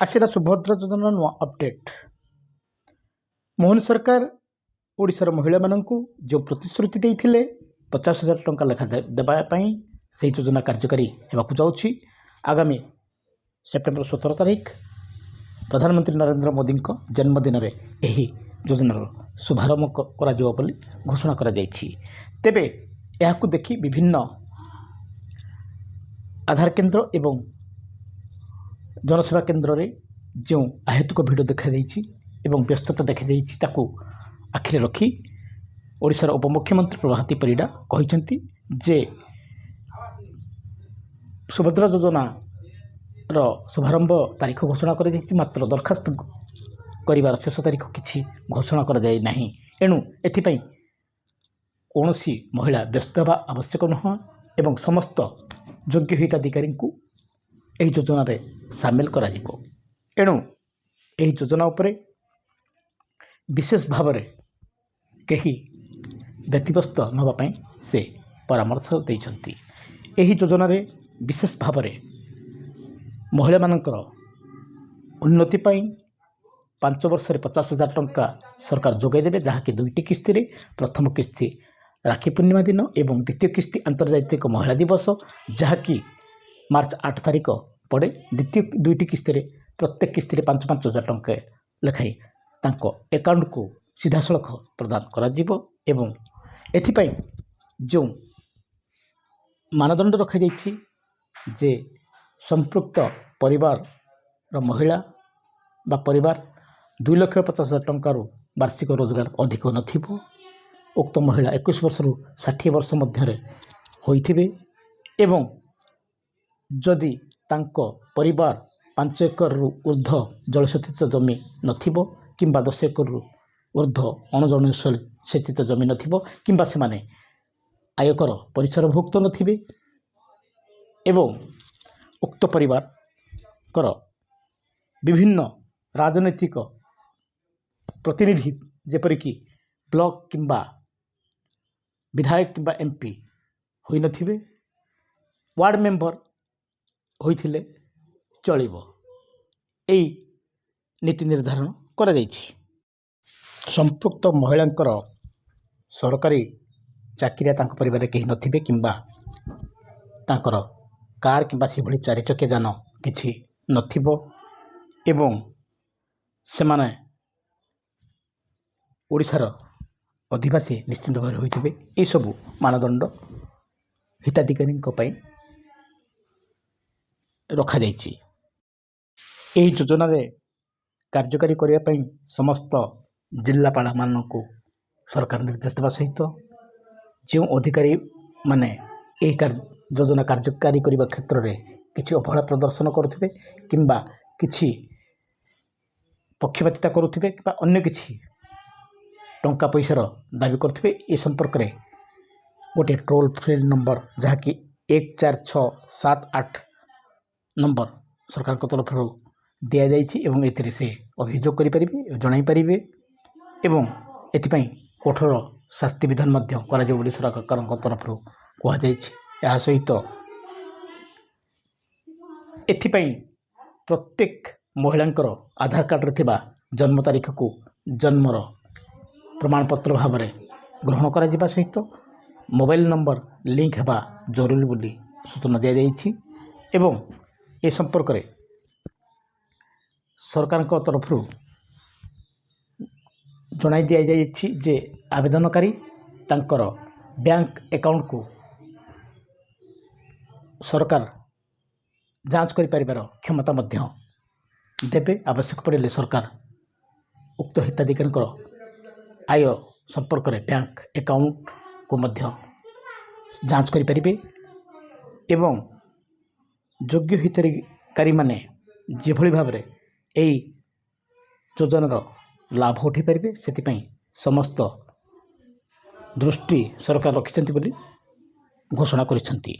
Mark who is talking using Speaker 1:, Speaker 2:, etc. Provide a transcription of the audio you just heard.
Speaker 1: आसिला सुभद्रा योजना नुआ अपडेट। मोहन सरकार ओडिशार महिला माननकु जो प्रतिश्रुति देइथिले 50,000 टंका लेखा देवाई से योजना कार्यकारी होगाकू जाउछि। आगामी सेप्टेम्बर 17 तारिख प्रधानमंत्री नरेंद्र मोदी जन्मदिन में यही योजनार शुभारंभ करा घोषणा करा जाइछि। तेबे याकू देखि विभिन्न आधार केन्द्र एवं जनसेवा केन्द्र रे जो अहेतुक भिड़ देखा एवं व्यस्तता देखा ताकू आखिरे रखी ओडिशार उपमुख्यमंत्री प्रभाती परिडा कहिसेंती जे सुभद्रा योजना रो शुभारंभ तारीख घोषणा कर मात्र दरखास्त करिवार शेष तारीख किछि घोषणा कर जाय नाही। एणु एथिपई कौनसी महिला व्यस्त होगा आवश्यक नुह एवं समस्त योग्य हिताधिकारी को यह योजन रे सामिल करा जिवो। एणु यह योजना उपरे विशेष भाव में कहीं व्यतिव्यस्त नवाई से परामर्श देइछंती। यही योजन रे विशेष भाव में महिला मानकर उन्नति पाई 5 वर्ष 50,000 टंका सरकार जोगाई देवे, जहाँकि 2टी किस्ती रे प्रथम किस्ती राखी पूर्णिमा दिन एवं द्वितीय किस्ती आंतर्जातिक महिला दिवस जहाँकि मार्च 8 तारिख पड़े। द्वितीय 2टी किस्ती रे प्रत्येक किस्ती रे 5,000 टंका लेखाई तांको अकाउंट को सीधासलख प्रदान करा जिवो। एवं एथिपाई जो मानदंड रखा जाइछि जे संपृक्त परिवार महिला बा परिवार 2,50,000 टंकार वार्षिक रोजगार अधिक नथिबो, उक्त महिला 21 वर्ष 60 वर्ष मध्य होइथिबे एवं जदि तांको परिवार 5 एकर ऊर्ध्व जलसेचित जमी नथिबो किंबा 10 एकर ऊर्ध्व अणजलसेचित जमी नथिबो किंबा से माने आयकर परिसरभुक्त नथिबे एवं उक्त परिवार कर विभिन्न राजनैतिक प्रतिनिधि जेपरिक ब्लॉक किंबा विधायक किंबा एमपी होई नथिबे, वार्ड मेंबर होइथिले चलिबो। एई नीति निर्धारण करा जाइछि। संपृक्त महिलांकर सरकारी चाकरिया तांको परिवार केही नथिबे किंबा तांकर कार किंबा से भली 4 चकिया जान किछि नथिबो एवं सेमाने ओडिशार अधिवासी निश्चित भाव होइथिबे। ए सबु मानदंड हिताधिकारी रखा जाइछि। एही योजना रे कार्यकारी करिया पई समस्त जिल्लापाल मानकु सरकार निर्देश देवा सहित जो अधिकारी माने एही योजना कार्यकारी करने क्षेत्र में किसी अवहेला प्रदर्शन करुथिबे किंबा किछि पक्षपातिता करुथिबे किंबा अन्य किछि टंका पैसार दाबी करुथिबे, ए संपर्क में गोटे टोल फ्री नंबर जहाँकि 14678 नंबर सरकार तरफ दि जाइछि एवं एथिरे से अभियोग करिपारिबे जणाई पारिबे एवं एथिपई कठोर शास्ति विधान मध्य करा जे सरकार तरफ कहा जाइछि। या सहित एथिपई प्रत्येक महिलांकर आधार कार्ड रे थिबा जन्म तारीख को जन्मर प्रमाणपत्र भाव में ग्रहण करा जिबा सहित मोबाइल नंबर लिंक हेबा जरूरी बोली सूचना दिया जाइछि एवं ए संपर्क में सरकार तरफ जणाई दिया जाइछि जे आवेदनकारी तांकर बैंक अकाउंट को सरकार जांच करि परिबार क्षमता मध्य देबे। आवश्यक पड़े सरकार उक्त हिताधिकारी आय संपर्क में बैंक अकाउंट को मध्य जांच करि परिबे एवं योग्य हिताधिकारी माने जेभली भाव में एई योजनार लाभ उठाई पारिबे सेतिपई समस्त दृष्टि सरकार रखिछंती बोली घोषणा करिछंती।